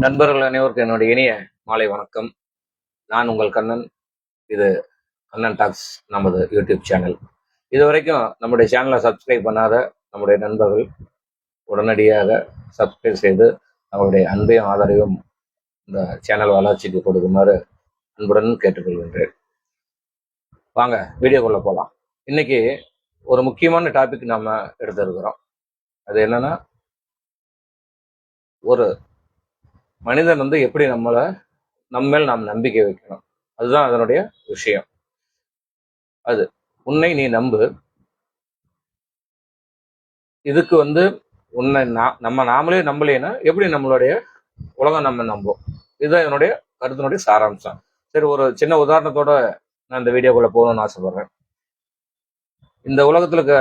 நண்பர்கள் அனைவருக்கும் என்னுடைய இனிய மாலை வணக்கம். நான் உங்கள் கண்ணன். இது கண்ணன் டாக்ஸ், நமது யூடியூப் சேனல். இது வரைக்கும் நம்முடைய சேனலை சப்ஸ்கிரைப் பண்ணாத நம்முடைய நண்பர்கள் உடனடியாக சப்ஸ்கிரைப் செய்து நம்மளுடைய அன்பையும் ஆதரவையும் இந்த சேனல் வளர்ச்சிக்கு கொடுக்குமாறு அன்புடன் கேட்டுக்கொள்கின்றேன். வாங்க வீடியோக்குள்ள போகலாம். இன்னைக்கு ஒரு முக்கியமான டாபிக் நாம எடுத்திருக்கிறோம். அது என்னன்னா, ஒரு மனிதன் எப்படி நம்மேல் நாம் நம்பிக்கை வைக்கணும். அதுதான் அதனுடைய விஷயம். அது உன்னை நீ நம்பு. இதுக்கு உன்னை நம்ம நாமளே நம்பலைன்னா எப்படி நம்மளுடைய உலகம் நம்ம நம்பும்? இதுதான் என்னுடைய கருத்தினுடைய சாராம்சம். சரி, ஒரு சின்ன உதாரணத்தோட நான் இந்த வீடியோக்குள்ள போகணும்னு ஆசைப்படுறேன். இந்த உலகத்துல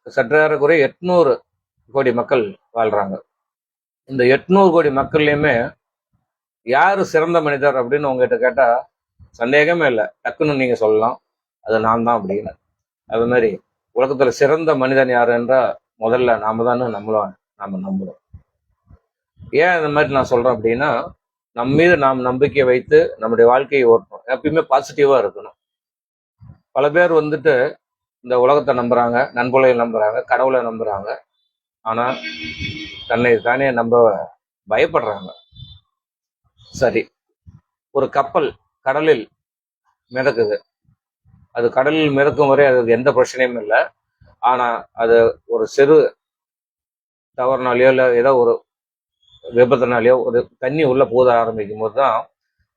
சற்றேறக்குறைய 800 கோடி மக்கள் வாழ்றாங்க. இந்த 800 கோடி மக்கள்லயுமே யாரு சிறந்த மனிதர் அப்படின்னு உங்ககிட்ட கேட்டா சந்தேகமே இல்லை, டக்குன்னு நீங்க சொல்லலாம் அது நான் தான் அப்படின்னு. அது மாதிரி உலகத்துல சிறந்த மனிதன் யாரு என்றால் முதல்ல நாம தானே நாம நம்புறோம். ஏன் இந்த மாதிரி நான் சொல்றேன் அப்படின்னா, நம்ம மீது நாம் நம்பிக்கை வைத்து நம்முடைய வாழ்க்கையை ஓட்டணும். எப்பயுமே பாசிட்டிவா இருக்கணும். பல பேர் இந்த உலகத்தை நம்புறாங்க, நண்பர்களை நம்புறாங்க, கடவுளை நம்புறாங்க. ஆனா தன்னை தானே நம்ப பயப்படுறாங்க. சரி, ஒரு கப்பல் கடலில் மிதக்குது. அது கடலில் மிதக்கும் வரை அதுக்கு எந்த பிரச்சனையும் இல்லை. ஆனா அது ஒரு சிறு தவறுனாலேயோ இல்லை ஏதோ ஒரு விபத்துனாலேயோ ஒரு தண்ணி உள்ள போத ஆரம்பிக்கும் போது தான்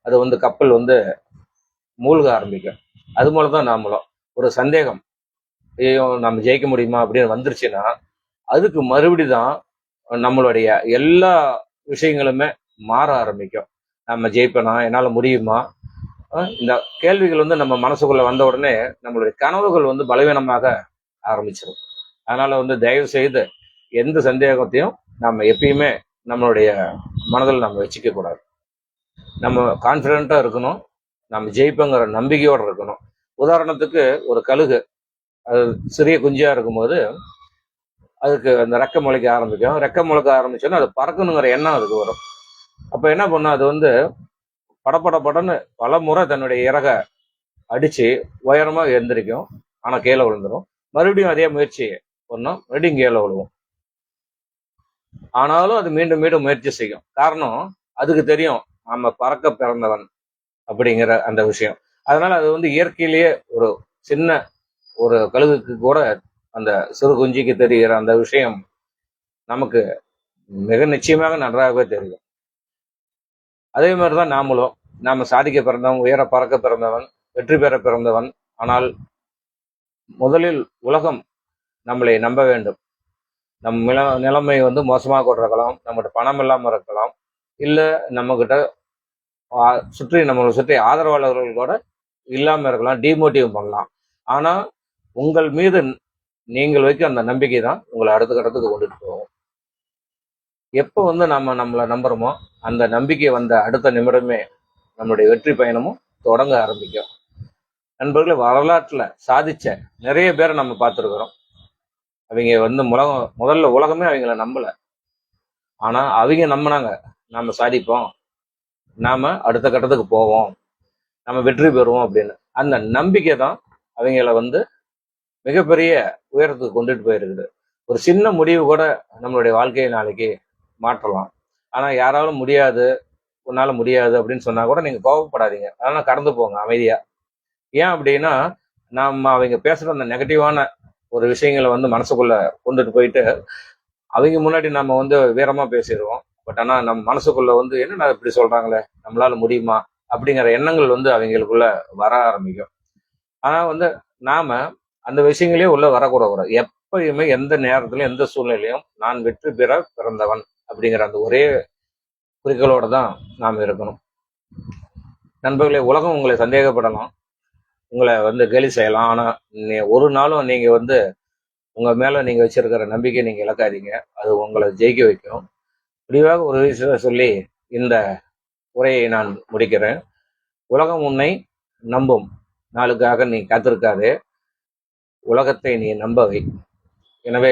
அது கப்பல் மூழ்க ஆரம்பிக்கும். அது போலதான் நாமளும் ஒரு சந்தேகம், ஐயோ நம்ம ஜெயிக்க முடியுமா அப்படின்னு வந்துருச்சுன்னா அதுக்கு மறுபடி தான் நம்மளுடைய எல்லா விஷயங்களுமே மாற ஆரம்பிக்கும். நம்ம ஜெயிப்பனா, என்னால முடியுமா, இந்த கேள்விகள் நம்ம மனசுக்குள்ள வந்த உடனே நம்மளுடைய கனவுகள் பலவீனமாக ஆரம்பிச்சிடும். அதனால தயவு செய்து எந்த சந்தேகத்தையும் நம்ம எப்பயுமே நம்மளுடைய மனதில் நம்ம வச்சுக்க கூடாது. நம்ம கான்ஃபிடென்ட்டா இருக்கணும். நம்ம ஜெயிப்பங்கிற நம்பிக்கையோடு இருக்கணும். உதாரணத்துக்கு ஒரு கழுகு, அது சிறிய குஞ்சியா இருக்கும்போது அதுக்கு அந்த ரெக்கை முளைக்க ஆரம்பிக்கும். ரெக்கை முளைக்க ஆரம்பிச்சோன்னா அது பறக்கணுங்கிற எண்ணம் அதுக்கு வரும். அப்ப என்ன பண்ணும், அது படப்படன்னு பல முறை தன்னுடைய இறகை அடிச்சு உயரமா எந்திரிக்கும். ஆனா கீழே விழுந்துடும். மறுபடியும் அதே முயற்சி பண்ணும், மறுபடியும் கீழே விழுவும். ஆனாலும் அது மீண்டும் மீண்டும் முயற்சி செய்யும். காரணம், அதுக்கு தெரியும் நம்ம பறக்க பிறந்தவன் அப்படிங்கிற அந்த விஷயம். அதனால அது இயற்கையிலேயே ஒரு சின்ன ஒரு கழுகுக்கு கூட அந்த சிறு குஞ்சிக்கு தெரிகிற அந்த விஷயம் நமக்கு மிக நிச்சயமாக நன்றாகவே தெரியும். அதே மாதிரிதான் நாமளும், நாம சாதிக்க பிறந்தவன், உயர பறக்க பிறந்தவன், வெற்றி பெற பிறந்தவன். ஆனால் முதலில் உலகம் நம்மளை நம்ப வேண்டும். நம் நிலைமை மோசமாக கூட இருக்கலாம், நம்மகிட்ட பணம் இல்லாமல் இருக்கலாம், இல்லை நம்மகிட்ட நம்மளை சுற்றி ஆதரவாளர்கள் கூட இல்லாமல் இருக்கலாம், டிமோட்டிவ் பண்ணலாம். ஆனா உங்கள் மீது நீங்கள் வைக்க அந்த நம்பிக்கை தான் உங்களை அடுத்த கட்டத்துக்கு கொண்டுட்டு போகும். எப்போ நம்மளை நம்புறோமோ அந்த நம்பிக்கை வந்த அடுத்த நிமிடமே நம்மளுடைய வெற்றி பயணமும் தொடங்க ஆரம்பிக்கும். நண்பர்களே, வரலாற்றுல சாதிச்ச நிறைய பேரை நம்ம பார்த்துருக்கிறோம். அவங்க முதல்ல உலகமே அவங்கள நம்பல. ஆனா அவங்க நம்பினாங்க, நாம சாதிப்போம், நாம அடுத்த கட்டத்துக்கு போவோம், நம்ம வெற்றி பெறுவோம் அப்படின்னு. அந்த நம்பிக்கை தான் அவங்கள மிகப்பெரிய உயரத்துக்கு கொண்டுட்டு போயிருக்குது. ஒரு சின்ன முடிவு கூட நம்மளுடைய வாழ்க்கையை நாளைக்கு மாற்றலாம். ஆனா யாராலும் முடியாது, உன்னால முடியாது அப்படின்னு சொன்னா கூட நீங்க கோபப்படாதீங்க. அதனால கடந்து போங்க அமைதியா. ஏன் அப்படின்னா, நம்ம அவங்க பேசுற அந்த நெகட்டிவான ஒரு விஷயங்களை மனசுக்குள்ள கொண்டுட்டு போயிட்டு அவங்க முன்னாடி நம்ம வீரமா பேசிடுவோம். பட் ஆனா நம்ம மனசுக்குள்ள என்னடா இப்படி சொல்றாங்களே, நம்மளால முடியுமா அப்படிங்கிற எண்ணங்கள் அவங்களுக்குள்ள வர ஆரம்பிக்கும். ஆனா நாம அந்த விஷயங்களே உள்ள வரக்கூடாது. எப்பயுமே எந்த நேரத்திலும் எந்த சூழ்நிலையும் நான் வெற்றி பெற பிறந்தவன் அப்படிங்கிற அந்த ஒரே குறிக்கோளோட தான் நாம் இருக்கணும். நண்பர்களே, உலகம் உங்களை சந்தேகப்படலாம், உங்களை கேலி செய்யலாம். ஆனா ஒரு நாளும் நீங்க உங்க மேல நீங்க வச்சிருக்கிற நம்பிக்கை நீங்க இழக்காதீங்க. அது உங்களை ஜெயிக்க வைக்கும். முடிவாக ஒரு விஷயத்தை சொல்லி இந்த உரையை நான் முடிக்கிறேன். உலகம் உன்னை நம்பும் நாளுக்காக நீ காத்திருக்காதே, உலகத்தை நீ நம்ப வை. எனவே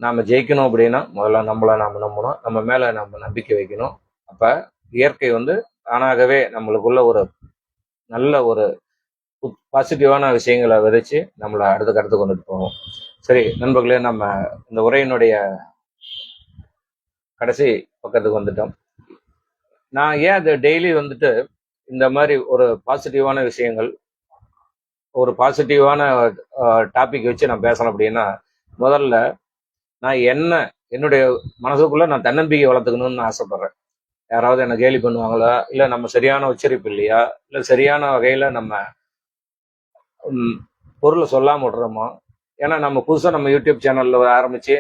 நாம ஜெயிக்கணும் அப்படின்னா முதல்ல நம்மளை நாம நம்பணும், நம்ம மேல நம்ம நம்பிக்கை வைக்கணும். அப்ப இயற்கை வந்து தானாகவே நம்மளுக்குள்ள ஒரு நல்ல ஒரு பாசிட்டிவான விஷயங்களை விதைச்சு நம்மளை அடுத்த கடத்து கொண்டுட்டு போவோம். சரி நண்பர்களே, நம்ம இந்த உரையினுடைய கடைசி பக்கத்துக்கு வந்துட்டோம். நான் ஏன் அது டெய்லி வந்துட்டு இந்த மாதிரி ஒரு பாசிட்டிவான விஷயங்கள், ஒரு பாசிட்டிவான டாபிக் வச்சு நான் பேசணும் அப்படின்னா, முதல்ல நான் என்னுடைய மனசுக்குள்ள நான் தன்னம்பிக்கை வளர்த்துக்கணும்னு ஆசைப்படுறேன். யாராவது என்ன கேலி பண்ணுவாங்களா, இல்லை நம்ம சரியான உச்சரிப்பு இல்லையா, இல்லை சரியான வகையில நம்ம பொருளை சொல்லாம விடுறோமோ. ஏன்னா நம்ம புதுசாக நம்ம யூடியூப் சேனல்ல ஆரம்பிச்சு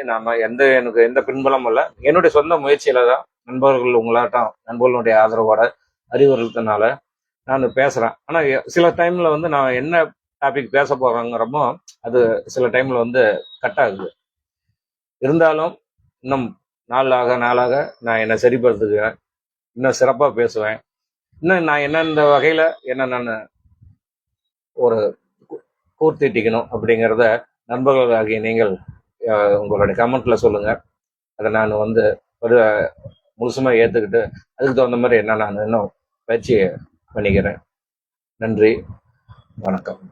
எனக்கு எந்த பின்புலமும் இல்லை, என்னுடைய சொந்த முயற்சியில தான் நண்பர்கள் உங்களாட்டம் நண்பர்களுடைய ஆதரவோட அறிவுறுத்தினால நான் பேசுறேன். ஆனா சில டைம்ல வந்து நான் என்ன டாபிக் பேச போறேங்கிறப்போ அது சில டைம்ல வந்து கட் ஆகுது. இருந்தாலும் இன்னும் நாளாக நாளாக நான் என்னை சரிப்படுத்துக்கிறேன், இன்னும் சிறப்பா பேசுவேன். இன்னும் நான் என்ன இந்த வகையில என்ன நான் ஒரு கூர்த்திட்டிக்கணும் அப்படிங்கிறத நண்பர்களாகிய நீங்கள் உங்களுடைய கமெண்ட்ல சொல்லுங்க. அதை நான் வந்து ஒரு முழுசுமா ஏற்றுக்கிட்டு அதுக்கு தகுந்த மாதிரி என்ன நான் இன்னும் பயிற்சி பண்ணிக்கிறேன். நன்றி, வணக்கம்.